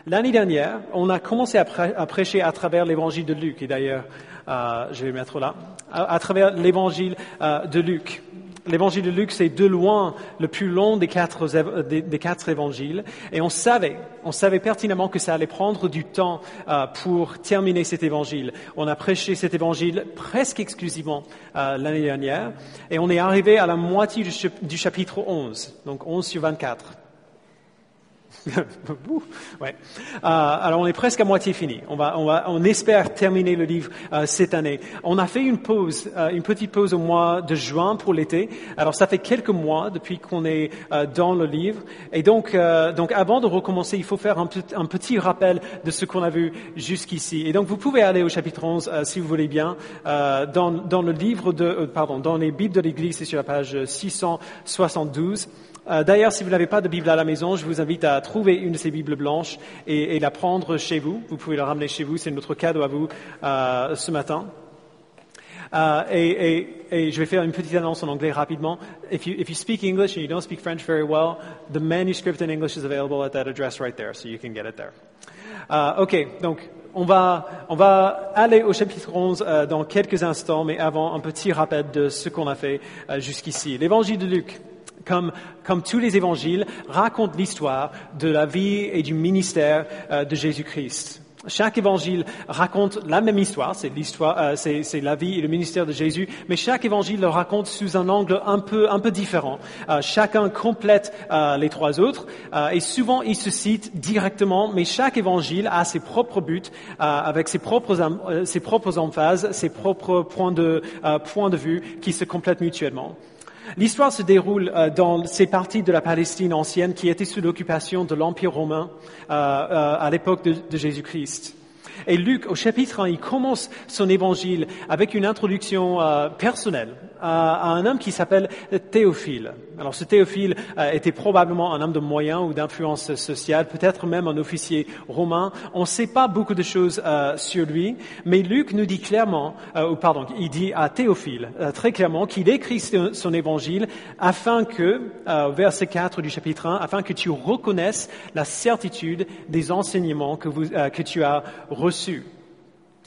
L'année dernière, on a commencé à prêcher à travers l'évangile de Luc, et d'ailleurs, je vais le mettre là, à travers l'évangile de Luc. L'évangile de Luc, c'est de loin le plus long des quatre évangiles, et on savait pertinemment que ça allait prendre du temps pour terminer cet évangile. On a prêché cet évangile presque exclusivement l'année dernière, et on est arrivé à la moitié du chapitre 11, donc 11 sur 24. Ouais. Alors on est presque à moitié fini. On espère terminer le livre cette année. On a fait une petite pause au mois de juin pour l'été. Alors ça fait quelques mois depuis qu'on est dans le livre. Et donc avant de recommencer, il faut faire un petit rappel de ce qu'on a vu jusqu'ici. Et donc vous pouvez aller au chapitre 11 si vous voulez bien. Dans le livre dans les Bibles de l'Église, c'est sur la page 672. D'ailleurs, si vous n'avez pas de Bible à la maison, je vous invite à trouver une de ces Bibles blanches et la prendre chez vous. Vous pouvez la ramener chez vous, c'est notre cadeau à vous ce matin. Et je vais faire une petite annonce en anglais rapidement. If you speak English and you don't speak French very well, the manuscript in English is available at that address right there, so you can get it there. Donc on va aller au chapitre 11 dans quelques instants, mais avant un petit rappel de ce qu'on a fait jusqu'ici. L'évangile de Luc, comme tous les évangiles, raconte l'histoire de la vie et du ministère de Jésus-Christ. Chaque évangile raconte la même histoire, c'est la vie et le ministère de Jésus, mais chaque évangile le raconte sous un angle un peu différent. Chacun complète les trois autres, et souvent ils se citent directement, mais chaque évangile a ses propres buts, avec ses propres emphases, ses propres points de vue qui se complètent mutuellement. L'histoire se déroule dans ces parties de la Palestine ancienne qui étaient sous l'occupation de l'Empire romain à l'époque de Jésus-Christ. Et Luc, au chapitre 1, il commence son évangile avec une introduction personnelle à un homme qui s'appelle Théophile. Alors ce Théophile était probablement un homme de moyens ou d'influence sociale, peut-être même un officier romain. On ne sait pas beaucoup de choses sur lui, mais Luc nous dit clairement, il dit à Théophile très clairement qu'il écrit son évangile afin que, verset 4 du chapitre 1, afin que tu reconnaisses la certitude des enseignements que tu as reçus.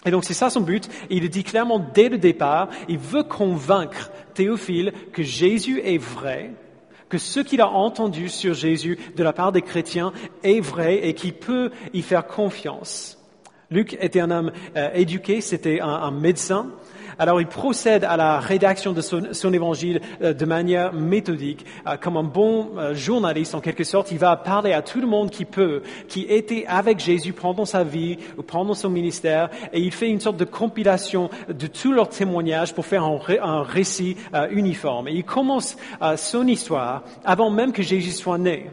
Et donc c'est ça son but, et il le dit clairement dès le départ, il veut convaincre Théophile que Jésus est vrai, que ce qu'il a entendu sur Jésus de la part des chrétiens est vrai et qu'il peut y faire confiance. Luc était un homme éduqué, c'était un médecin. Alors il procède à la rédaction de son évangile de manière méthodique. Comme un bon journaliste en quelque sorte, il va parler à tout le monde qui était avec Jésus pendant sa vie ou pendant son ministère, et il fait une sorte de compilation de tous leurs témoignages pour faire un récit uniforme. Et il commence son histoire avant même que Jésus soit né.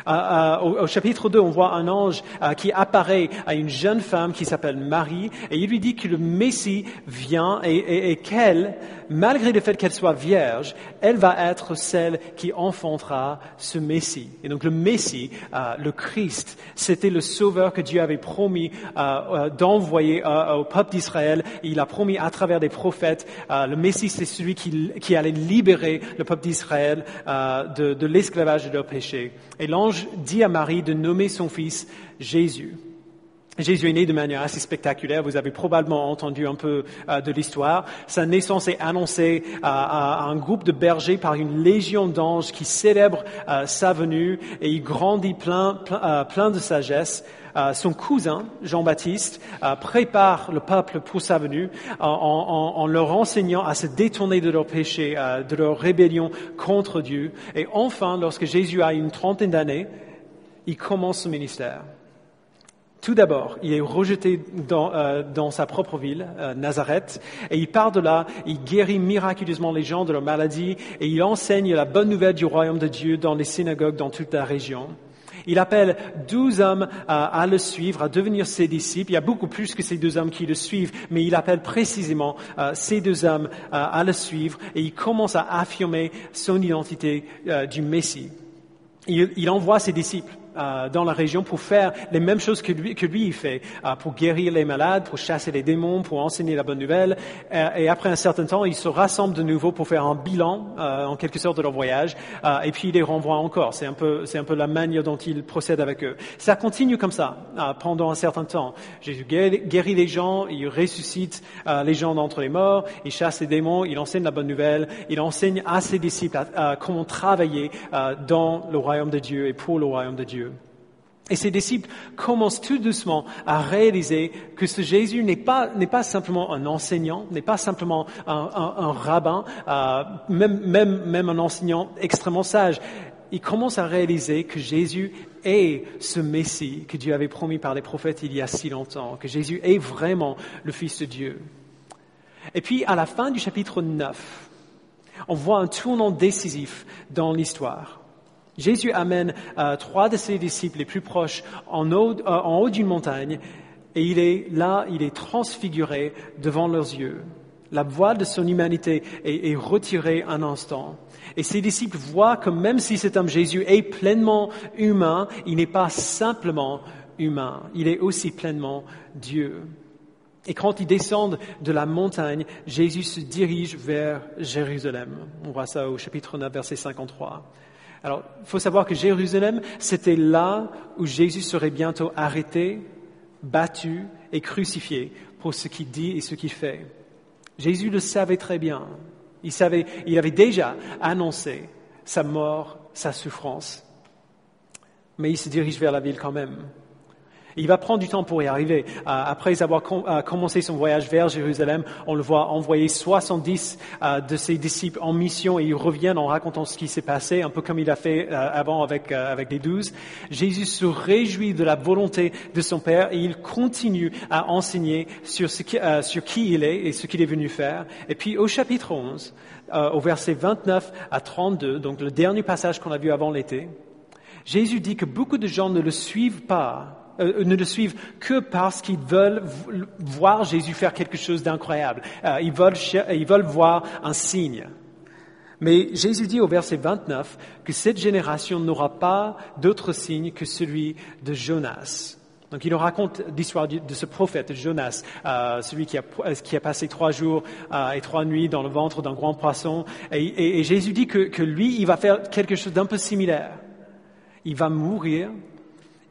Au chapitre 2, on voit un ange qui apparaît à une jeune femme qui s'appelle Marie, et il lui dit que le Messie vient et qu'elle, malgré le fait qu'elle soit vierge, elle va être celle qui enfantera ce Messie. Et donc le Messie, le Christ, c'était le sauveur que Dieu avait promis d'envoyer au peuple d'Israël. Il a promis à travers des prophètes. Le Messie, c'est celui qui allait libérer le peuple d'Israël de l'esclavage de leurs péchés. Et l'ange dit à Marie de nommer son fils Jésus. Jésus est né de manière assez spectaculaire. Vous avez probablement entendu un peu de l'histoire. Sa naissance est annoncée à un groupe de bergers par une légion d'anges qui célèbrent sa venue, et il grandit plein de sagesse. Son cousin, Jean-Baptiste, prépare le peuple pour sa venue en leur enseignant à se détourner de leurs péchés, de leur rébellion contre Dieu. Et enfin, lorsque Jésus a une trentaine d'années, il commence son ministère. Tout d'abord, il est rejeté dans sa propre ville, Nazareth, et il part de là, il guérit miraculeusement les gens de leur maladie, et il enseigne la bonne nouvelle du royaume de Dieu dans les synagogues dans toute la région. Il appelle 12 hommes à le suivre, à devenir ses disciples. Il y a beaucoup plus que ces 2 hommes qui le suivent, mais il appelle précisément ces 2 hommes à le suivre, et il commence à affirmer son identité du Messie. Il envoie ses disciples dans la région pour faire les mêmes choses que lui il fait, pour guérir les malades, pour chasser les démons, pour enseigner la bonne nouvelle. Et après un certain temps, ils se rassemblent de nouveau pour faire un bilan, en quelque sorte, de leur voyage. Et puis ils les renvoient encore. C'est un peu la manière dont ils procèdent avec eux. Ça continue comme ça pendant un certain temps. Jésus guérit les gens, il ressuscite les gens d'entre les morts, il chasse les démons, il enseigne la bonne nouvelle, il enseigne à ses disciples comment travailler dans le royaume de Dieu et pour le royaume de Dieu. Et ses disciples commencent tout doucement à réaliser que ce Jésus n'est pas simplement un enseignant, n'est pas simplement un rabbin, même un enseignant extrêmement sage. Ils commencent à réaliser que Jésus est ce Messie que Dieu avait promis par les prophètes il y a si longtemps, que Jésus est vraiment le Fils de Dieu. Et puis, à la fin du chapitre 9, on voit un tournant décisif dans l'histoire. Jésus amène 3 de ses disciples les plus proches en haut d'une montagne et il est transfiguré devant leurs yeux. La voile de son humanité est retirée un instant. Et ses disciples voient que même si cet homme Jésus est pleinement humain, il n'est pas simplement humain, il est aussi pleinement Dieu. Et quand ils descendent de la montagne, Jésus se dirige vers Jérusalem. On voit ça au chapitre 9, verset 53. Alors, il faut savoir que Jérusalem, c'était là où Jésus serait bientôt arrêté, battu et crucifié pour ce qu'il dit et ce qu'il fait. Jésus le savait très bien. Il avait déjà annoncé sa mort, sa souffrance. Mais il se dirige vers la ville quand même. Il va prendre du temps pour y arriver. Après avoir commencé son voyage vers Jérusalem, on le voit envoyer 70 de ses disciples en mission et ils reviennent en racontant ce qui s'est passé, un peu comme il a fait avant avec les 12. Jésus se réjouit de la volonté de son Père et il continue à enseigner sur qui il est et ce qu'il est venu faire. Et puis au chapitre 11, au verset 29 à 32, donc le dernier passage qu'on a vu avant l'été, Jésus dit que beaucoup de gens ne le suivent que parce qu'ils veulent voir Jésus faire quelque chose d'incroyable. Ils veulent voir un signe. Mais Jésus dit au verset 29 que cette génération n'aura pas d'autre signe que celui de Jonas. Donc il nous raconte l'histoire de ce prophète Jonas, celui qui a passé 3 jours et 3 nuits dans le ventre d'un grand poisson. Et Jésus dit que lui, il va faire quelque chose d'un peu similaire. Il va mourir.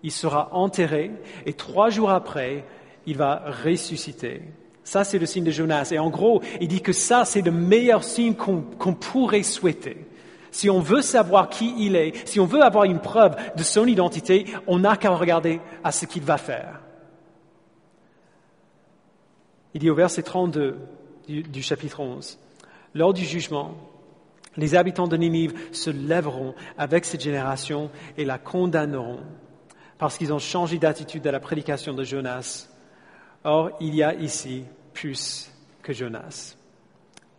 Il sera enterré et 3 jours après, il va ressusciter. Ça, c'est le signe de Jonas. Et en gros, il dit que ça, c'est le meilleur signe qu'on pourrait souhaiter. Si on veut savoir qui il est, si on veut avoir une preuve de son identité, on n'a qu'à regarder à ce qu'il va faire. Il dit au verset 32 du chapitre 11, « Lors du jugement, les habitants de Ninive se lèveront avec cette génération et la condamneront. Parce qu'ils ont changé d'attitude à la prédication de Jonas. Or, il y a ici plus que Jonas. »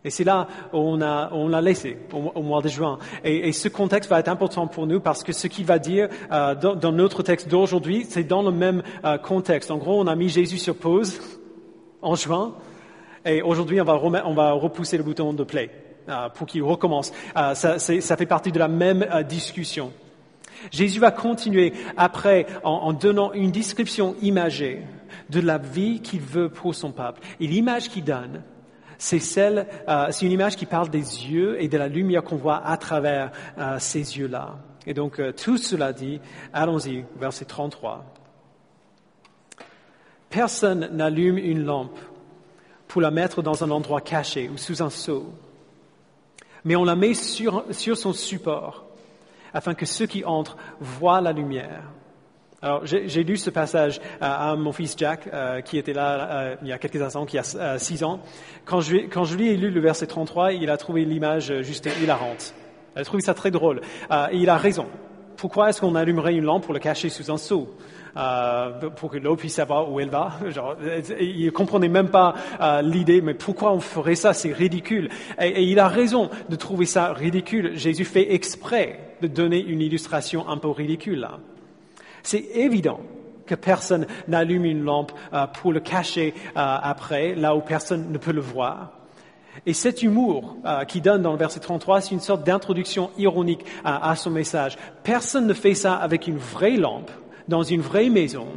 Et c'est là où on l'a laissé au mois de juin. Et ce contexte va être important pour nous parce que ce qu'il va dire dans notre texte d'aujourd'hui, c'est dans le même contexte. En gros, on a mis Jésus sur pause en juin et aujourd'hui, on va repousser le bouton de play pour qu'il recommence. Ça fait partie de la même discussion. Jésus va continuer après en donnant une description imagée de la vie qu'il veut pour son peuple. Et l'image qu'il donne, c'est une image qui parle des yeux et de la lumière qu'on voit à travers ces yeux-là. Et donc, tout cela dit, allons-y, verset 33. « Personne n'allume une lampe pour la mettre dans un endroit caché ou sous un seau, mais on la met sur son support, afin que ceux qui entrent voient la lumière. » Alors, j'ai lu ce passage à mon fils Jack, qui était là il y a quelques instants, qui a 6 ans. Quand je lui ai lu le verset 33, il a trouvé l'image juste hilarante. Il a trouvé ça très drôle. Et il a raison. Pourquoi est-ce qu'on allumerait une lampe pour le cacher sous un seau pour que l'eau puisse savoir où elle va? Il ne comprenait même pas l'idée, mais pourquoi on ferait ça? C'est ridicule. Et il a raison de trouver ça ridicule. Jésus fait exprès de donner une illustration un peu ridicule là. C'est évident que personne n'allume une lampe pour le cacher après, là où personne ne peut le voir. Et cet humour qu'il donne dans le verset 33, c'est une sorte d'introduction ironique à son message. Personne ne fait ça avec une vraie lampe, dans une vraie maison,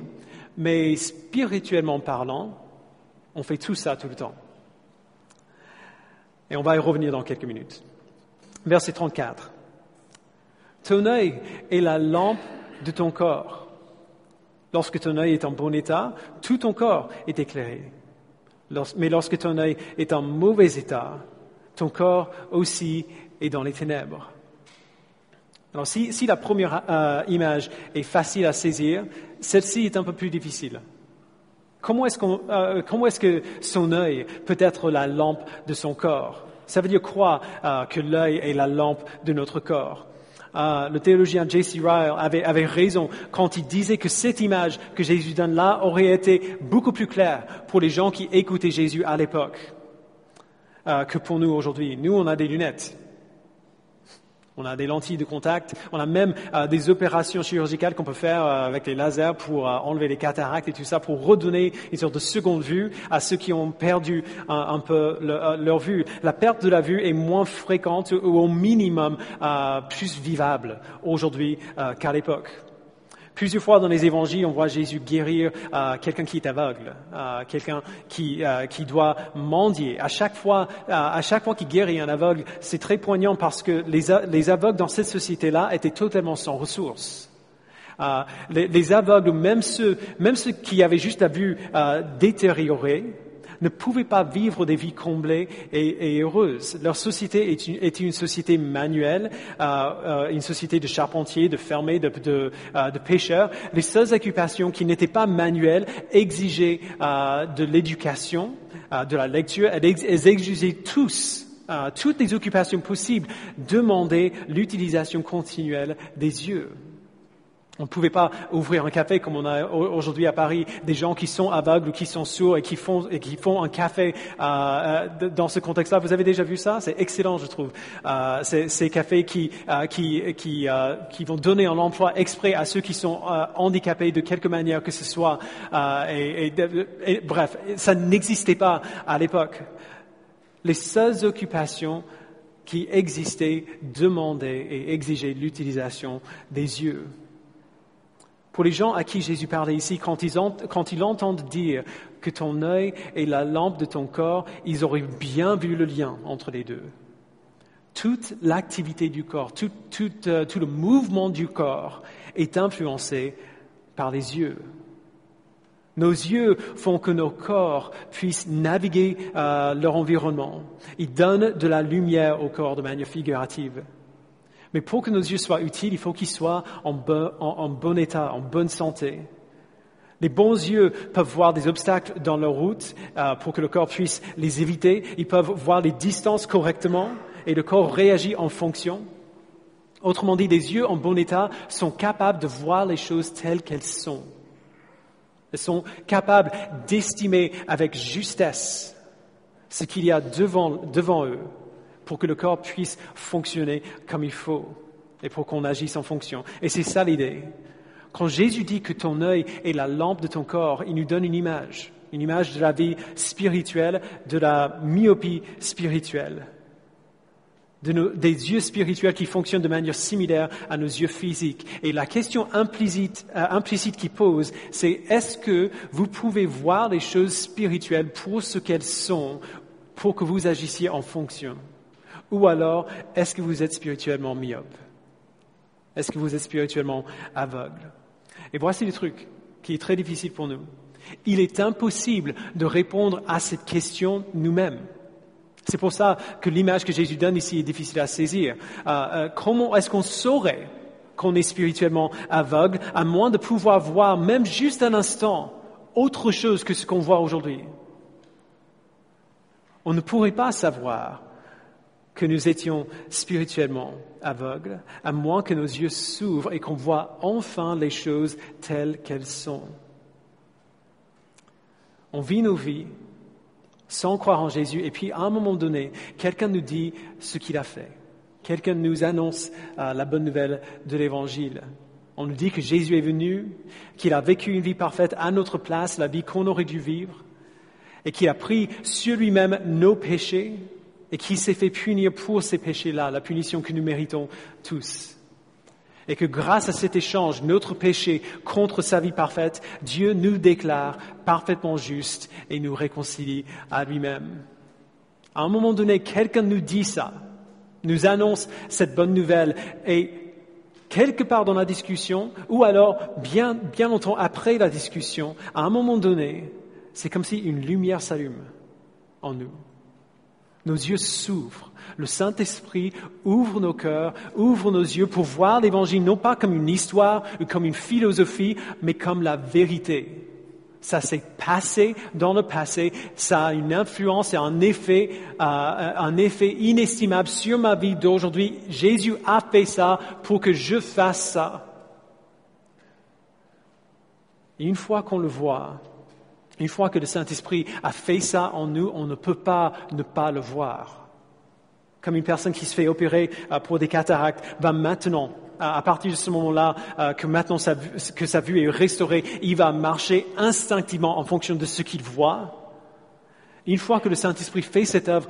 mais spirituellement parlant, on fait tout ça tout le temps. Et on va y revenir dans quelques minutes. Verset 34. Ton œil est la lampe de ton corps. Lorsque ton œil est en bon état, tout ton corps est éclairé. Mais lorsque ton œil est en mauvais état, ton corps aussi est dans les ténèbres. Alors si la première image est facile à saisir, celle-ci est un peu plus difficile. Comment est-ce que son œil peut être la lampe de son corps? Ça veut dire quoi que l'œil est la lampe de notre corps? Le théologien J.C. Ryle avait raison quand il disait que cette image que Jésus donne là aurait été beaucoup plus claire pour les gens qui écoutaient Jésus à l'époque que pour nous aujourd'hui. Nous, on a des lunettes. On a des lentilles de contact, on a même des opérations chirurgicales qu'on peut faire avec les lasers pour enlever les cataractes et tout ça, pour redonner une sorte de seconde vue à ceux qui ont perdu un peu leur vue. La perte de la vue est moins fréquente ou au minimum plus vivable aujourd'hui qu'à l'époque. Plusieurs fois dans les évangiles, on voit Jésus guérir quelqu'un qui est aveugle, quelqu'un qui doit mendier. À chaque fois qu'il guérit un aveugle, c'est très poignant parce que les aveugles dans cette société-là étaient totalement sans ressources. Les aveugles, même ceux qui avaient juste la vue détériorée, ne pouvaient pas vivre des vies comblées et heureuses. Leur société était une société manuelle, une société de charpentiers, de fermiers, de pêcheurs. Les seules occupations qui n'étaient pas manuelles exigeaient de l'éducation, de la lecture. Elles exigeaient toutes les occupations possibles demandaient l'utilisation continuelle des yeux. On ne pouvait pas ouvrir un café comme on a aujourd'hui à Paris, des gens qui sont aveugles ou qui sont sourds et qui font un café dans ce contexte-là. Vous avez déjà vu ça? C'est excellent, je trouve. Ces cafés qui vont donner un emploi exprès à ceux qui sont handicapés de quelque manière que ce soit. Bref, ça n'existait pas à l'époque. Les seules occupations qui existaient demandaient et exigeaient l'utilisation des yeux. Pour les gens à qui Jésus parlait ici, quand ils entendent dire que ton œil est la lampe de ton corps, ils auraient bien vu le lien entre les deux. Toute l'activité du corps, tout le mouvement du corps est influencé par les yeux. Nos yeux font que nos corps puissent naviguer leur environnement. Ils donnent de la lumière au corps de manière figurative. Mais pour que nos yeux soient utiles, il faut qu'ils soient en bon état, en bonne santé. Les bons yeux peuvent voir des obstacles dans leur route pour que le corps puisse les éviter. Ils peuvent voir les distances correctement et le corps réagit en fonction. Autrement dit, les yeux en bon état sont capables de voir les choses telles qu'elles sont. Elles sont capables d'estimer avec justesse ce qu'il y a devant eux, pour que le corps puisse fonctionner comme il faut et pour qu'on agisse en fonction. Et c'est ça l'idée. Quand Jésus dit que ton œil est la lampe de ton corps, il nous donne une image de la vie spirituelle, de la myopie spirituelle, des yeux spirituels qui fonctionnent de manière similaire à nos yeux physiques. Et la question implicite qu'il pose, c'est est-ce que vous pouvez voir les choses spirituelles pour ce qu'elles sont, pour que vous agissiez en fonction? Ou alors, est-ce que vous êtes spirituellement myope? Est-ce que vous êtes spirituellement aveugle? Et voici le truc qui est très difficile pour nous. Il est impossible de répondre à cette question nous-mêmes. C'est pour ça que l'image que Jésus donne ici est difficile à saisir. Comment est-ce qu'on saurait qu'on est spirituellement aveugle, à moins de pouvoir voir, même juste un instant, autre chose que ce qu'on voit aujourd'hui? On ne pourrait pas savoir que nous étions spirituellement aveugles, à moins que nos yeux s'ouvrent et qu'on voit enfin les choses telles qu'elles sont. On vit nos vies sans croire en Jésus, et puis à un moment donné, quelqu'un nous dit ce qu'il a fait. Quelqu'un nous annonce la bonne nouvelle de l'Évangile. On nous dit que Jésus est venu, qu'il a vécu une vie parfaite à notre place, la vie qu'on aurait dû vivre, et qu'il a pris sur lui-même nos péchés, et qui s'est fait punir pour ces péchés-là, la punition que nous méritons tous. Et que grâce à cet échange, notre péché contre sa vie parfaite, Dieu nous déclare parfaitement justes et nous réconcilie à lui-même. À un moment donné, quelqu'un nous dit ça, nous annonce cette bonne nouvelle et quelque part dans la discussion, ou alors bien longtemps après la discussion, à un moment donné, c'est comme si une lumière s'allume en nous. Nos yeux s'ouvrent. Le Saint-Esprit ouvre nos cœurs, ouvre nos yeux pour voir l'Évangile non pas comme une histoire ou comme une philosophie, mais comme la vérité. Ça s'est passé dans le passé, ça a une influence et un effet inestimable sur ma vie d'aujourd'hui. Jésus a fait ça pour que je fasse ça. Et une fois qu'on le voit, une fois que le Saint-Esprit a fait ça en nous, on ne peut pas ne pas le voir. Comme une personne qui se fait opérer pour des cataractes va maintenant, à partir de ce moment-là, que sa vue est restaurée, il va marcher instinctivement en fonction de ce qu'il voit. Une fois que le Saint-Esprit fait cette œuvre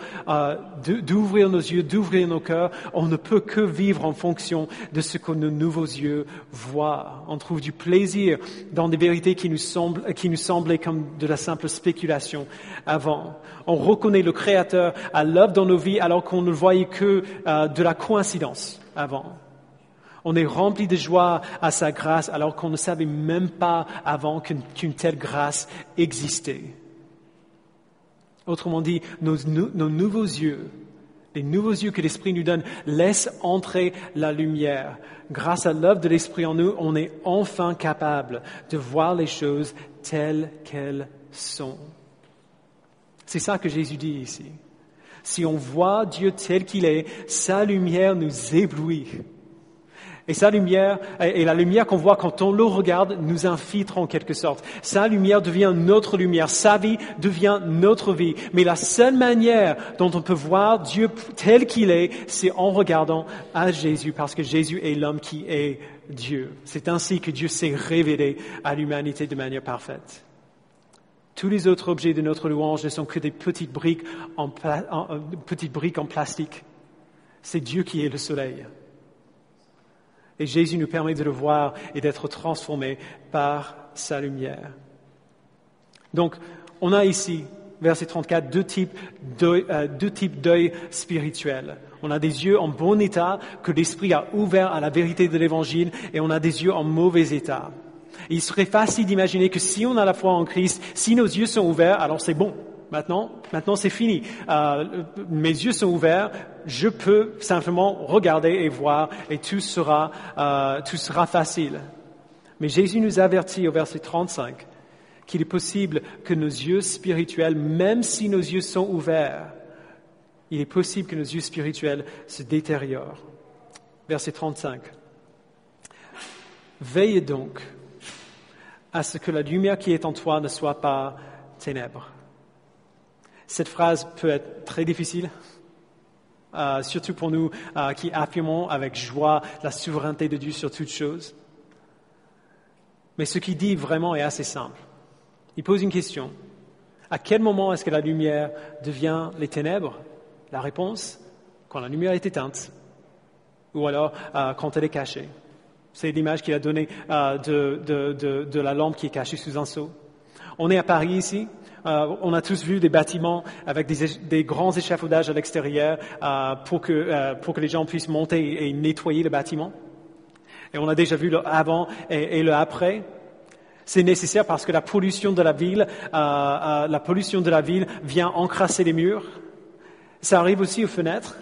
d'ouvrir nos yeux, d'ouvrir nos cœurs, on ne peut que vivre en fonction de ce que nos nouveaux yeux voient. On trouve du plaisir dans des vérités qui nous semblaient comme de la simple spéculation avant. On reconnaît le Créateur à l'œuvre dans nos vies alors qu'on ne voyait que de la coïncidence avant. On est rempli de joie à sa grâce alors qu'on ne savait même pas avant qu'une telle grâce existait. Autrement dit, nos nouveaux yeux, les nouveaux yeux que l'Esprit nous donne, laissent entrer la lumière. Grâce à l'œuvre de l'Esprit en nous, on est enfin capable de voir les choses telles qu'elles sont. C'est ça que Jésus dit ici. Si on voit Dieu tel qu'il est, sa lumière nous éblouit. Et sa lumière, et la lumière qu'on voit quand on le regarde, nous infiltre en quelque sorte. Sa lumière devient notre lumière. Sa vie devient notre vie. Mais la seule manière dont on peut voir Dieu tel qu'il est, c'est en regardant à Jésus, parce que Jésus est l'homme qui est Dieu. C'est ainsi que Dieu s'est révélé à l'humanité de manière parfaite. Tous les autres objets de notre louange ne sont que des petites briques en plastique. C'est Dieu qui est le soleil. Et Jésus nous permet de le voir et d'être transformés par sa lumière. Donc, on a ici, verset 34, deux types d'œil spirituel. On a des yeux en bon état que l'Esprit a ouverts à la vérité de l'Évangile, et on a des yeux en mauvais état. Et il serait facile d'imaginer que si on a la foi en Christ, si nos yeux sont ouverts, alors c'est bon. Maintenant c'est fini. Mes yeux sont ouverts, je peux simplement regarder et voir, et tout sera facile. Mais Jésus nous avertit au verset 35 qu'il est possible que nos yeux spirituels, même si nos yeux sont ouverts, il est possible que nos yeux spirituels se détériorent. Verset 35. Veillez donc à ce que la lumière qui est en toi ne soit pas ténèbres. Cette phrase peut être très difficile, surtout pour nous qui affirmons avec joie la souveraineté de Dieu sur toutes choses. Mais ce qu'il dit vraiment est assez simple. Il pose une question. À quel moment est-ce que la lumière devient les ténèbres? La réponse, quand la lumière est éteinte, ou alors quand elle est cachée. C'est l'image qu'il a donnée de la lampe qui est cachée sous un seau. On est à Paris ici. On a tous vu des bâtiments avec des grands échafaudages à l'extérieur pour que les gens puissent monter et nettoyer le bâtiment. Et on a déjà vu le avant et le après. C'est nécessaire parce que la pollution de la ville vient encrasser les murs. Ça arrive aussi aux fenêtres.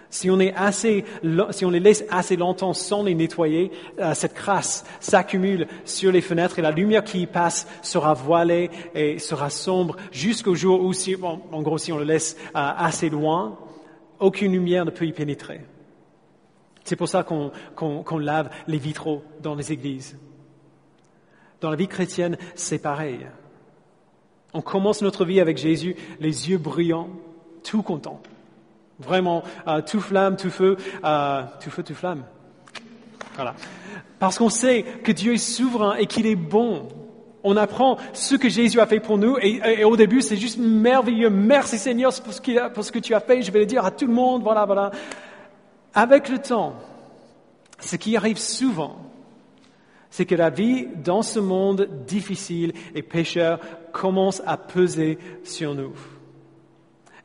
Si on les laisse assez longtemps sans les nettoyer, cette crasse s'accumule sur les fenêtres et la lumière qui y passe sera voilée et sera sombre jusqu'au jour où, si on le laisse assez loin, aucune lumière ne peut y pénétrer. C'est pour ça qu'on lave les vitraux dans les églises. Dans la vie chrétienne, c'est pareil. On commence notre vie avec Jésus, les yeux brillants, tout contents. Vraiment, tout flamme, tout feu, tout flamme. Voilà. Parce qu'on sait que Dieu est souverain et qu'il est bon. On apprend ce que Jésus a fait pour nous et au début, c'est juste merveilleux. Merci Seigneur pour ce que tu as fait. Je vais le dire à tout le monde. Voilà. Avec le temps, ce qui arrive souvent, c'est que la vie dans ce monde difficile et pécheur commence à peser sur nous.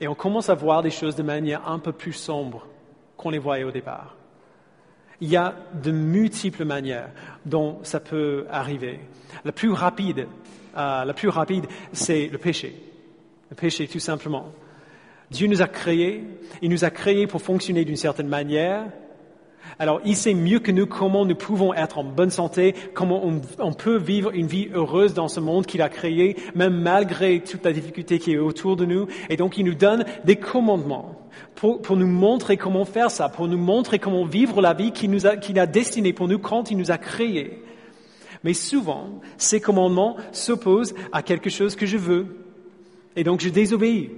Et on commence à voir des choses de manière un peu plus sombre qu'on les voyait au départ. Il y a de multiples manières dont ça peut arriver. La plus rapide, c'est le péché. Le péché, tout simplement. Dieu nous a créés, il nous a créés pour fonctionner d'une certaine manière. Alors, il sait mieux que nous comment nous pouvons être en bonne santé, comment on peut vivre une vie heureuse dans ce monde qu'il a créé, même malgré toute la difficulté qui est autour de nous. Et donc, il nous donne des commandements pour nous montrer comment faire ça, pour nous montrer comment vivre la vie qu'il a destinée pour nous quand il nous a créés. Mais souvent, ces commandements s'opposent à quelque chose que je veux. Et donc, je désobéis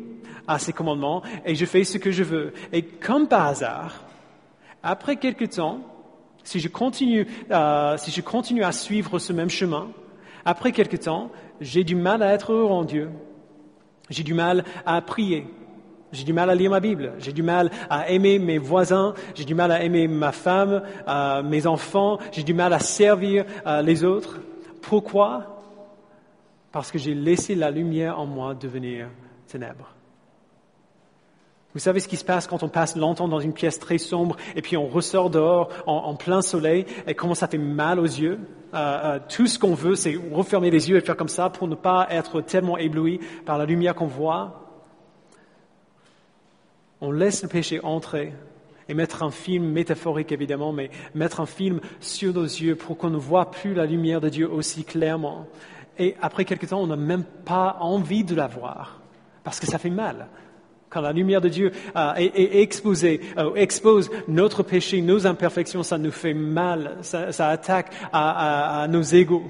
à ces commandements et je fais ce que je veux. Et comme par hasard, après quelque temps, si je continue à suivre ce même chemin, après quelque temps, j'ai du mal à être heureux en Dieu. J'ai du mal à prier. J'ai du mal à lire ma Bible. J'ai du mal à aimer mes voisins. J'ai du mal à aimer ma femme, mes enfants. J'ai du mal à servir les autres. Pourquoi? Parce que j'ai laissé la lumière en moi devenir ténèbres. Vous savez ce qui se passe quand on passe longtemps dans une pièce très sombre et puis on ressort dehors en plein soleil et comment ça fait mal aux yeux. Tout ce qu'on veut, c'est refermer les yeux et faire comme ça pour ne pas être tellement ébloui par la lumière qu'on voit. On laisse le péché entrer et mettre un film métaphorique évidemment, mais mettre un film sur nos yeux pour qu'on ne voit plus la lumière de Dieu aussi clairement. Et après quelque temps, on n'a même pas envie de la voir parce que ça fait mal. Quand la lumière de Dieu est exposée, expose notre péché, nos imperfections, ça nous fait mal, ça attaque à nos égos.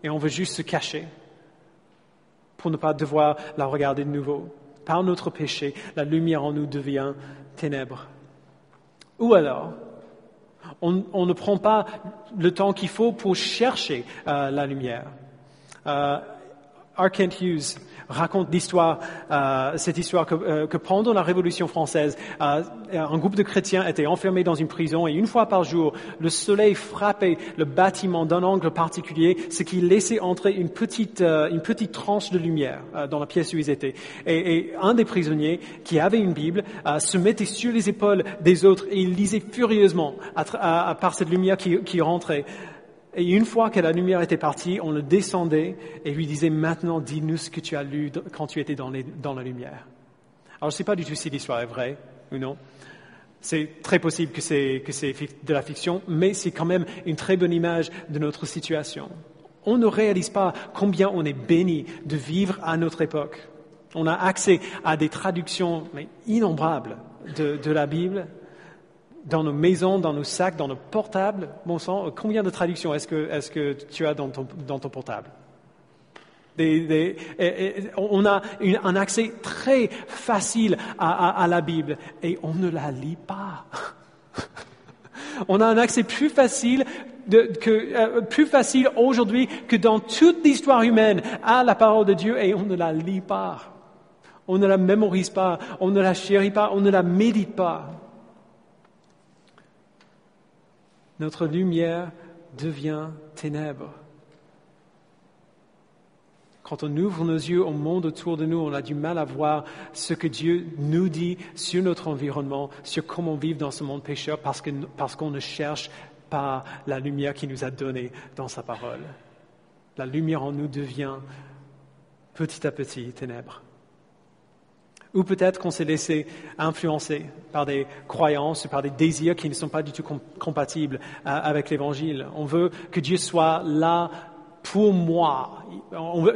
Et on veut juste se cacher pour ne pas devoir la regarder de nouveau. Par notre péché, la lumière en nous devient ténèbres. Ou alors, on ne prend pas le temps qu'il faut pour chercher la lumière. R. Kent Hughes raconte cette histoire que pendant la Révolution française, un groupe de chrétiens était enfermé dans une prison et une fois par jour, le soleil frappait le bâtiment d'un angle particulier, ce qui laissait entrer une petite tranche de lumière dans la pièce où ils étaient. Et un des prisonniers, qui avait une Bible, se mettait sur les épaules des autres et il lisait furieusement par cette lumière qui rentrait. Et une fois que la lumière était partie, on le descendait et lui disait « Maintenant, dis-nous ce que tu as lu quand tu étais dans la lumière. » Alors, je ne sais pas du tout si l'histoire est vraie ou non. C'est très possible que c'est de la fiction, mais c'est quand même une très bonne image de notre situation. On ne réalise pas combien on est béni de vivre à notre époque. On a accès à des traductions innombrables de la Bible, dans nos maisons, dans nos sacs, dans nos portables. Bon sang, combien de traductions est-ce que tu as dans ton portable? On a un accès très facile à la Bible et on ne la lit pas. On a un accès plus facile aujourd'hui que dans toute l'histoire humaine à la parole de Dieu et on ne la lit pas. On ne la mémorise pas, on ne la chérit pas, on ne la médite pas. Notre lumière devient ténèbres. Quand on ouvre nos yeux au monde autour de nous, on a du mal à voir ce que Dieu nous dit sur notre environnement, sur comment vivre dans ce monde pécheur, parce qu'on ne cherche pas la lumière qu'il nous a donnée dans sa parole. La lumière en nous devient petit à petit ténèbres. Ou peut-être qu'on s'est laissé influencer par des croyances, par des désirs qui ne sont pas du tout compatibles avec l'Évangile. On veut que Dieu soit là pour moi.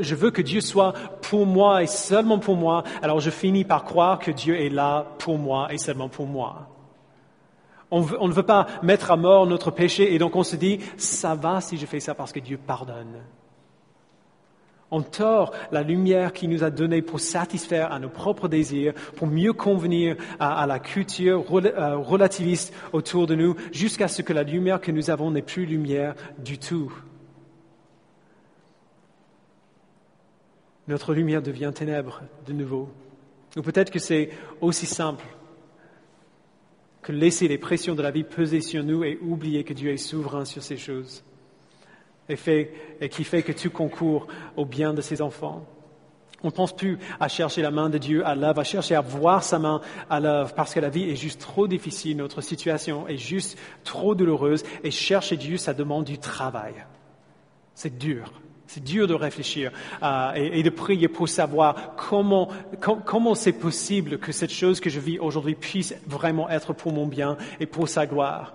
Je veux que Dieu soit pour moi et seulement pour moi. Alors je finis par croire que Dieu est là pour moi et seulement pour moi. On ne veut pas mettre à mort notre péché et donc on se dit, ça va si je fais ça parce que Dieu pardonne. On tord la lumière qu'il nous a donnée pour satisfaire à nos propres désirs, pour mieux convenir à la culture relativiste autour de nous, jusqu'à ce que la lumière que nous avons n'est plus lumière du tout. notre lumière devient ténèbres de nouveau. Ou peut-être que c'est aussi simple que laisser les pressions de la vie peser sur nous et oublier que Dieu est souverain sur ces choses et qui fait que tout concourt au bien de ses enfants. On ne pense plus à chercher la main de Dieu à l'œuvre, à chercher à voir sa main à l'œuvre, parce que la vie est juste trop difficile, notre situation est juste trop douloureuse, et chercher Dieu, ça demande du travail. C'est dur de réfléchir et de prier pour savoir comment c'est possible que cette chose que je vis aujourd'hui puisse vraiment être pour mon bien et pour sa gloire.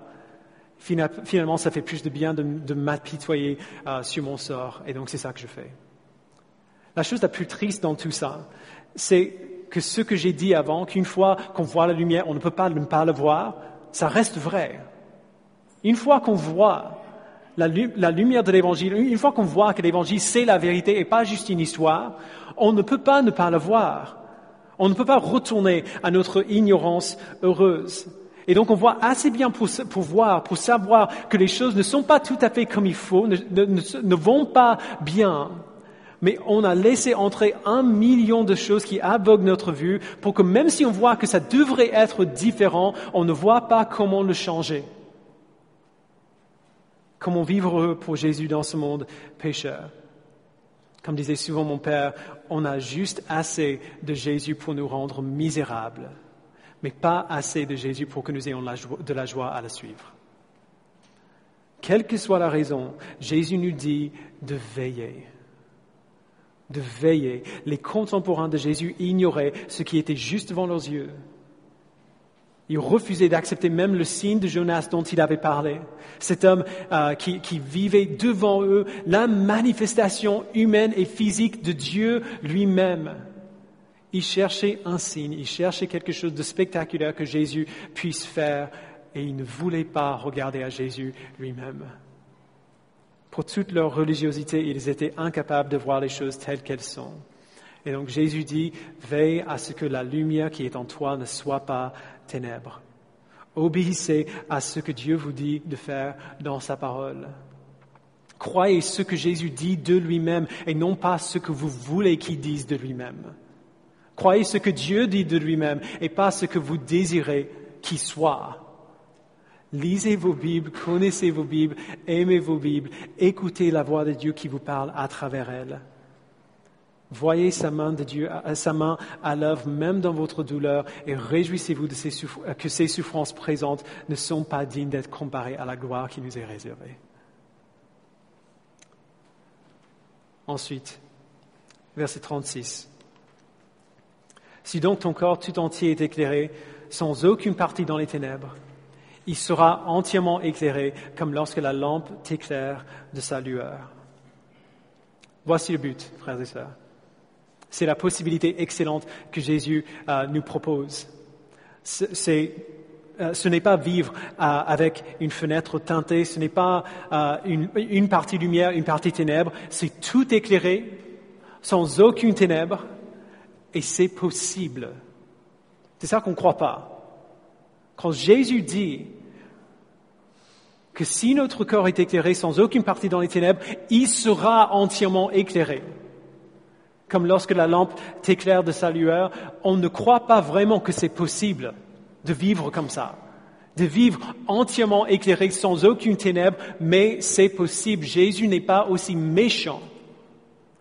Finalement, ça fait plus de bien de m'apitoyer sur mon sort, et donc c'est ça que je fais. La chose la plus triste dans tout ça, c'est que ce que j'ai dit avant, qu'une fois qu'on voit la lumière, on ne peut pas ne pas le voir, ça reste vrai. Une fois qu'on voit la lumière de l'Évangile, une fois qu'on voit que l'Évangile c'est la vérité et pas juste une histoire, on ne peut pas ne pas le voir. On ne peut pas retourner à notre ignorance heureuse. Et donc on voit assez bien pour savoir que les choses ne sont pas tout à fait comme il faut, ne vont pas bien. Mais on a laissé entrer 1 million de choses qui aveuglent notre vue pour que même si on voit que ça devrait être différent, on ne voit pas comment le changer. Comment vivre pour Jésus dans ce monde pécheur. Comme disait souvent mon père, on a juste assez de Jésus pour nous rendre misérables, mais pas assez de Jésus pour que nous ayons de la joie à le suivre. Quelle que soit la raison, Jésus nous dit de veiller. De veiller. Les contemporains de Jésus ignoraient ce qui était juste devant leurs yeux. Ils refusaient d'accepter même le signe de Jonas dont il avait parlé. Cet homme qui vivait devant eux la manifestation humaine et physique de Dieu lui-même. Ils cherchaient un signe, ils cherchaient quelque chose de spectaculaire que Jésus puisse faire, et ils ne voulaient pas regarder à Jésus lui-même. Pour toute leur religiosité, ils étaient incapables de voir les choses telles qu'elles sont. Et donc Jésus dit, veille à ce que la lumière qui est en toi ne soit pas ténèbres. Obéissez à ce que Dieu vous dit de faire dans sa parole. Croyez ce que Jésus dit de lui-même et non pas ce que vous voulez qu'il dise de lui-même. Croyez ce que Dieu dit de lui-même et pas ce que vous désirez qu'il soit. Lisez vos Bibles, connaissez vos Bibles, aimez vos Bibles, écoutez la voix de Dieu qui vous parle à travers elles. Voyez sa main de Dieu, sa main à l'œuvre même dans votre douleur, et réjouissez-vous que ces souffrances présentes ne sont pas dignes d'être comparées à la gloire qui nous est réservée. Ensuite, verset 36. Si donc ton corps tout entier est éclairé, sans aucune partie dans les ténèbres, il sera entièrement éclairé comme lorsque la lampe t'éclaire de sa lueur. Voici le but, frères et sœurs. C'est la possibilité excellente que Jésus nous propose. Ce n'est pas vivre avec une fenêtre teintée, ce n'est pas une partie lumière, une partie ténèbres, c'est tout éclairé, sans aucune ténèbre, et c'est possible. C'est ça qu'on ne croit pas. Quand Jésus dit que si notre corps est éclairé sans aucune partie dans les ténèbres, il sera entièrement éclairé. Comme lorsque la lampe t'éclaire de sa lueur, on ne croit pas vraiment que c'est possible de vivre comme ça, de vivre entièrement éclairé sans aucune ténèbre, mais c'est possible. Jésus n'est pas aussi méchant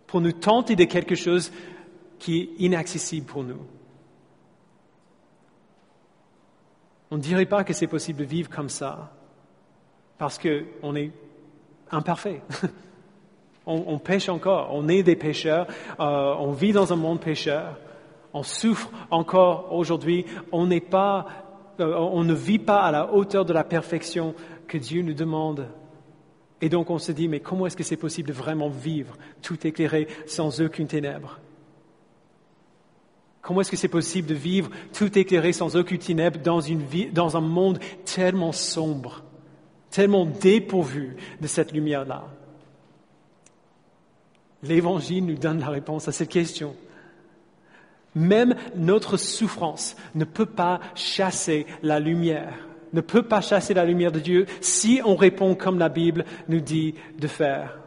pour nous tenter de quelque chose qui est inaccessible pour nous. On ne dirait pas que c'est possible de vivre comme ça, parce qu'on est imparfait. On pêche encore, on est des pécheurs, on vit dans un monde pécheur, on souffre encore aujourd'hui, on ne vit pas à la hauteur de la perfection que Dieu nous demande. Et donc on se dit, mais comment est-ce que c'est possible de vraiment vivre tout éclairé sans aucune ténèbre? Comment est-ce que c'est possible de vivre tout éclairé sans aucune ténèbre dans un monde tellement sombre, tellement dépourvu de cette lumière-là? L'Évangile nous donne la réponse à cette question. Même notre souffrance ne peut pas chasser la lumière, ne peut pas chasser la lumière de Dieu si on répond comme la Bible nous dit de faire.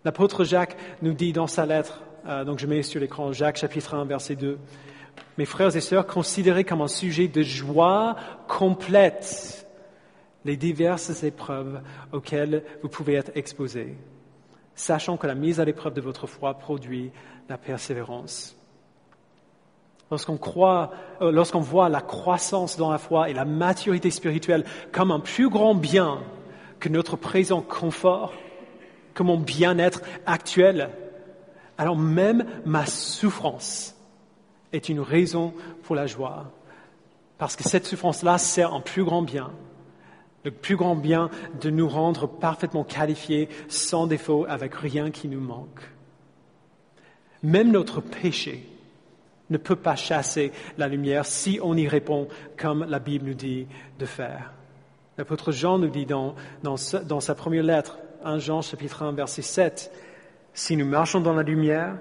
L'apôtre Jacques nous dit dans sa lettre Donc je mets sur l'écran Jacques chapitre 1, verset 2. Mes frères et sœurs, considérez comme un sujet de joie complète les diverses épreuves auxquelles vous pouvez être exposés, sachant que la mise à l'épreuve de votre foi produit la persévérance. Lorsqu'on voit la croissance dans la foi et la maturité spirituelle comme un plus grand bien que notre présent confort, que mon bien-être actuel, alors même ma souffrance est une raison pour la joie. Parce que cette souffrance-là sert un plus grand bien. Le plus grand bien de nous rendre parfaitement qualifiés, sans défaut, avec rien qui nous manque. Même notre péché ne peut pas chasser la lumière si on y répond comme la Bible nous dit de faire. L'apôtre Jean nous dit dans sa première lettre, 1 Jean chapitre 1 verset 7, « Si nous marchons dans la lumière,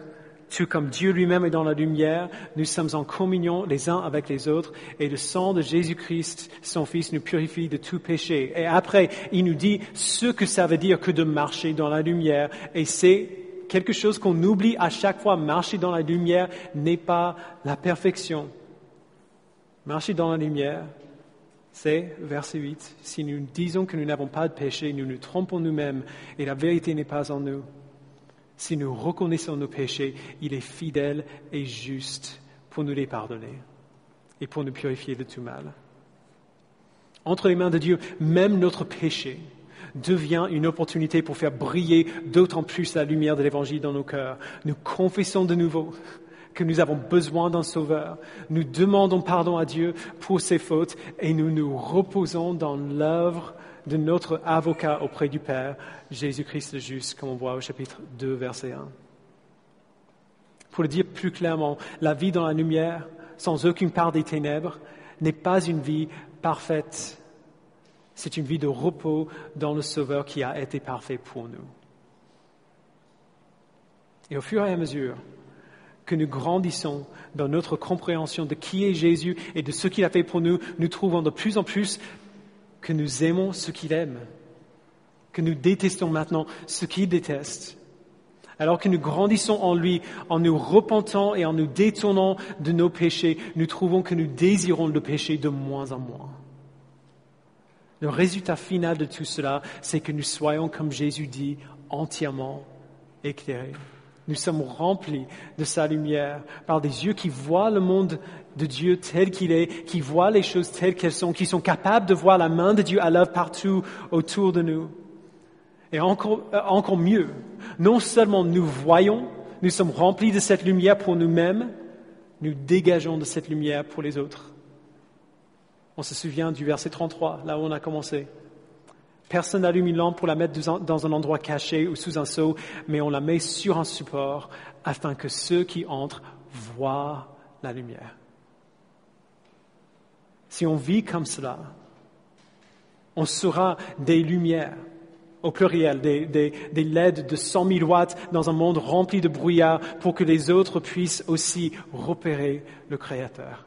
tout comme Dieu lui-même est dans la lumière, nous sommes en communion les uns avec les autres et le sang de Jésus-Christ, son Fils, nous purifie de tout péché. » Et après, il nous dit ce que ça veut dire que de marcher dans la lumière. Et c'est quelque chose qu'on oublie à chaque fois. Marcher dans la lumière n'est pas la perfection. Marcher dans la lumière, c'est, verset 8, « Si nous disons que nous n'avons pas de péché, nous nous trompons nous-mêmes et la vérité n'est pas en nous. Si nous reconnaissons nos péchés, il est fidèle et juste pour nous les pardonner et pour nous purifier de tout mal. » Entre les mains de Dieu, même notre péché devient une opportunité pour faire briller d'autant plus la lumière de l'Évangile dans nos cœurs. Nous confessons de nouveau que nous avons besoin d'un Sauveur. Nous demandons pardon à Dieu pour ses fautes et nous nous reposons dans l'œuvre de notre avocat auprès du Père, Jésus-Christ le juste, comme on voit au chapitre 2, verset 1. Pour le dire plus clairement, la vie dans la lumière, sans aucune part des ténèbres, n'est pas une vie parfaite. C'est une vie de repos dans le Sauveur qui a été parfait pour nous. Et au fur et à mesure que nous grandissons dans notre compréhension de qui est Jésus et de ce qu'il a fait pour nous, nous trouvons de plus en plus que nous aimons ce qu'il aime, que nous détestons maintenant ce qu'il déteste. Alors que nous grandissons en lui, en nous repentant et en nous détournant de nos péchés, nous trouvons que nous désirons le péché de moins en moins. Le résultat final de tout cela, c'est que nous soyons, comme Jésus dit, entièrement éclairés. Nous sommes remplis de sa lumière par des yeux qui voient le monde de Dieu tel qu'il est, qui voient les choses telles qu'elles sont, qui sont capables de voir la main de Dieu à l'œuvre partout autour de nous. Et encore mieux, non seulement nous voyons, nous sommes remplis de cette lumière pour nous-mêmes, nous dégageons de cette lumière pour les autres. On se souvient du verset 33, là où on a commencé. Personne n'allume une lampe pour la mettre dans un endroit caché ou sous un seau, mais on la met sur un support afin que ceux qui entrent voient la lumière. Si on vit comme cela, on sera des lumières, au pluriel, des LED de 100 000 watts dans un monde rempli de brouillard pour que les autres puissent aussi repérer le Créateur,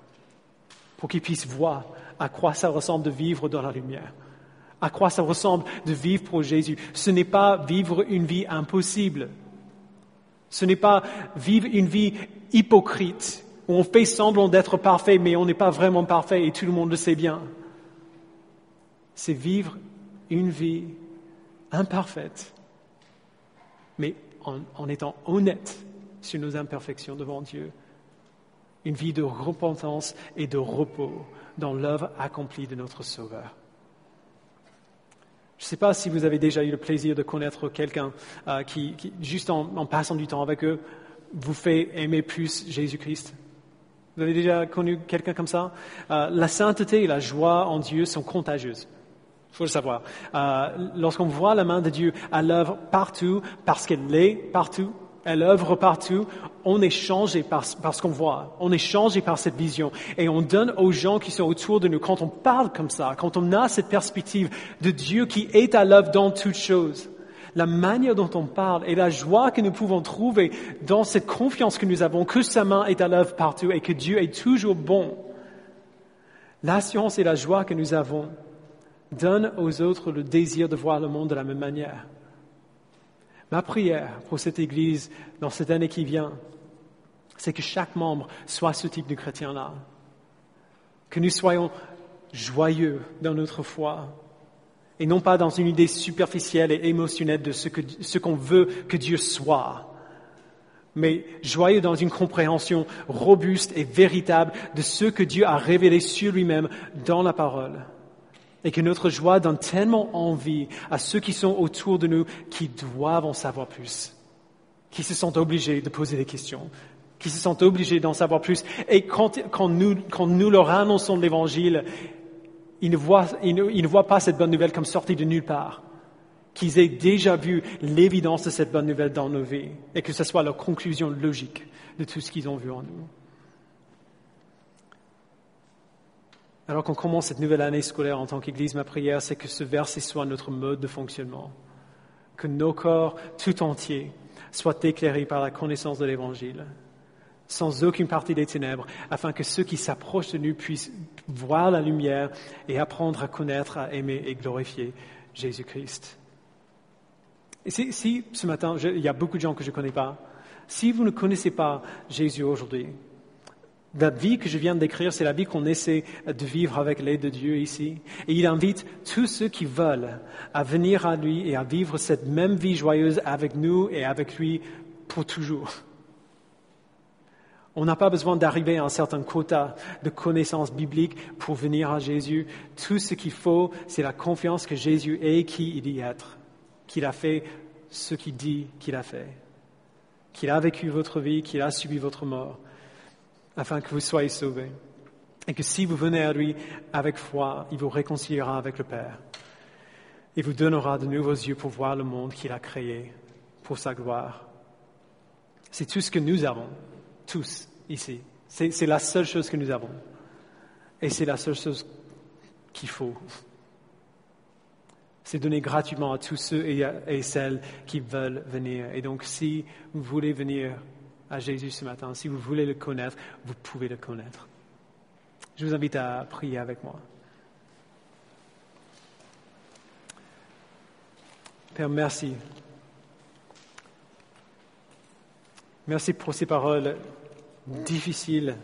pour qu'ils puissent voir à quoi ça ressemble de vivre dans la lumière. À quoi ça ressemble de vivre pour Jésus. Ce n'est pas vivre une vie impossible. Ce n'est pas vivre une vie hypocrite, où on fait semblant d'être parfait, mais on n'est pas vraiment parfait et tout le monde le sait bien. C'est vivre une vie imparfaite, mais en étant honnête sur nos imperfections devant Dieu. Une vie de repentance et de repos dans l'œuvre accomplie de notre Sauveur. Je ne sais pas si vous avez déjà eu le plaisir de connaître quelqu'un qui juste en passant du temps avec eux, vous fait aimer plus Jésus-Christ. Vous avez déjà connu quelqu'un comme ça? La sainteté et la joie en Dieu sont contagieuses. Il faut le savoir. Lorsqu'on voit la main de Dieu à l'œuvre partout, parce qu'elle est partout, elle œuvre partout, on est changé par ce qu'on voit. On est changé par cette vision. Et on donne aux gens qui sont autour de nous, quand on parle comme ça, quand on a cette perspective de Dieu qui est à l'œuvre dans toutes choses, la manière dont on parle et la joie que nous pouvons trouver dans cette confiance que nous avons, que sa main est à l'œuvre partout et que Dieu est toujours bon, l'assurance et la joie que nous avons donnent aux autres le désir de voir le monde de la même manière. Ma prière pour cette Église dans cette année qui vient, c'est que chaque membre soit ce type de chrétien-là. Que nous soyons joyeux dans notre foi et non pas dans une idée superficielle et émotionnelle de ce qu'on veut que Dieu soit, mais joyeux dans une compréhension robuste et véritable de ce que Dieu a révélé sur lui-même dans la parole. Et que notre joie donne tellement envie à ceux qui sont autour de nous qui doivent en savoir plus, qui se sentent obligés de poser des questions, qui se sentent obligés d'en savoir plus. Et quand nous leur annonçons l'Évangile, ils ne voient pas cette bonne nouvelle comme sortie de nulle part, qu'ils aient déjà vu l'évidence de cette bonne nouvelle dans nos vies et que ce soit leur conclusion logique de tout ce qu'ils ont vu en nous. Alors qu'on commence cette nouvelle année scolaire en tant qu'Église, ma prière, c'est que ce verset soit notre mode de fonctionnement, que nos corps tout entiers soient éclairés par la connaissance de l'Évangile, sans aucune partie des ténèbres, afin que ceux qui s'approchent de nous puissent voir la lumière et apprendre à connaître, à aimer et glorifier Jésus-Christ. Et si ce matin, il y a beaucoup de gens que je ne connais pas, si vous ne connaissez pas Jésus aujourd'hui, la vie que je viens de décrire, c'est la vie qu'on essaie de vivre avec l'aide de Dieu ici. Et il invite tous ceux qui veulent à venir à lui et à vivre cette même vie joyeuse avec nous et avec lui pour toujours. On n'a pas besoin d'arriver à un certain quota de connaissances bibliques pour venir à Jésus. Tout ce qu'il faut, c'est la confiance que Jésus est qui il dit être, qu'il a fait ce qu'il dit qu'il a fait, qu'il a vécu votre vie, qu'il a subi votre mort, afin que vous soyez sauvés. Et que si vous venez à lui avec foi, il vous réconciliera avec le Père. Il vous donnera de nouveaux yeux pour voir le monde qu'il a créé pour sa gloire. C'est tout ce que nous avons. Tous, ici. C'est la seule chose que nous avons. Et c'est la seule chose qu'il faut. C'est donné gratuitement à tous ceux et celles qui veulent venir. Et donc, si vous voulez venir à Jésus ce matin, si vous voulez le connaître, vous pouvez le connaître. Je vous invite à prier avec moi. Père, merci. Merci pour ces paroles difficiles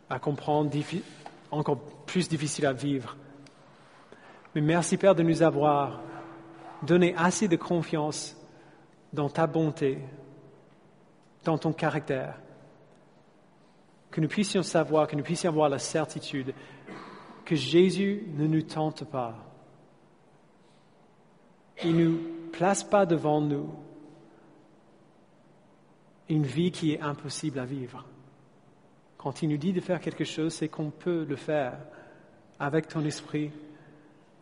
à comprendre, encore plus difficiles à vivre. Mais merci, Père, de nous avoir donné assez de confiance dans ta bonté, dans ton caractère, que nous puissions savoir, que nous puissions avoir la certitude que Jésus ne nous tente pas. Il ne nous place pas devant nous une vie qui est impossible à vivre. Quand il nous dit de faire quelque chose, c'est qu'on peut le faire avec ton esprit,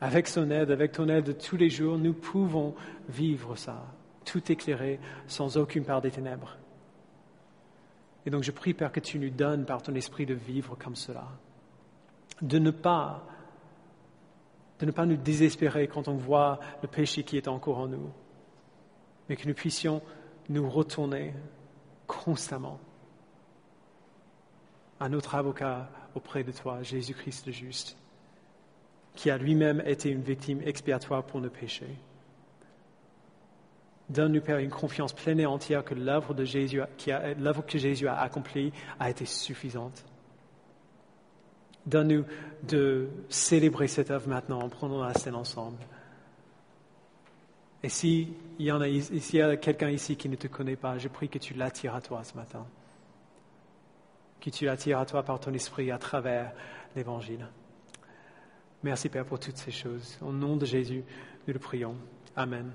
avec son aide, avec ton aide de tous les jours. Nous pouvons vivre ça, tout éclairé, sans aucune part des ténèbres. Et donc je prie, Père, que tu nous donnes par ton esprit de vivre comme cela, de ne pas nous désespérer quand on voit le péché qui est encore en nous, mais que nous puissions nous retourner constamment à notre avocat auprès de toi, Jésus-Christ le juste, qui a lui-même été une victime expiatoire pour nos péchés. Donne-nous, Père, une confiance pleine et entière que l'œuvre que Jésus a accomplie a été suffisante. Donne-nous de célébrer cette œuvre maintenant en prenant la scène ensemble. Et s'il y a quelqu'un ici qui ne te connaît pas, je prie que tu l'attires à toi ce matin. Que tu l'attires à toi par ton esprit à travers l'Évangile. Merci, Père, pour toutes ces choses. Au nom de Jésus, nous le prions. Amen.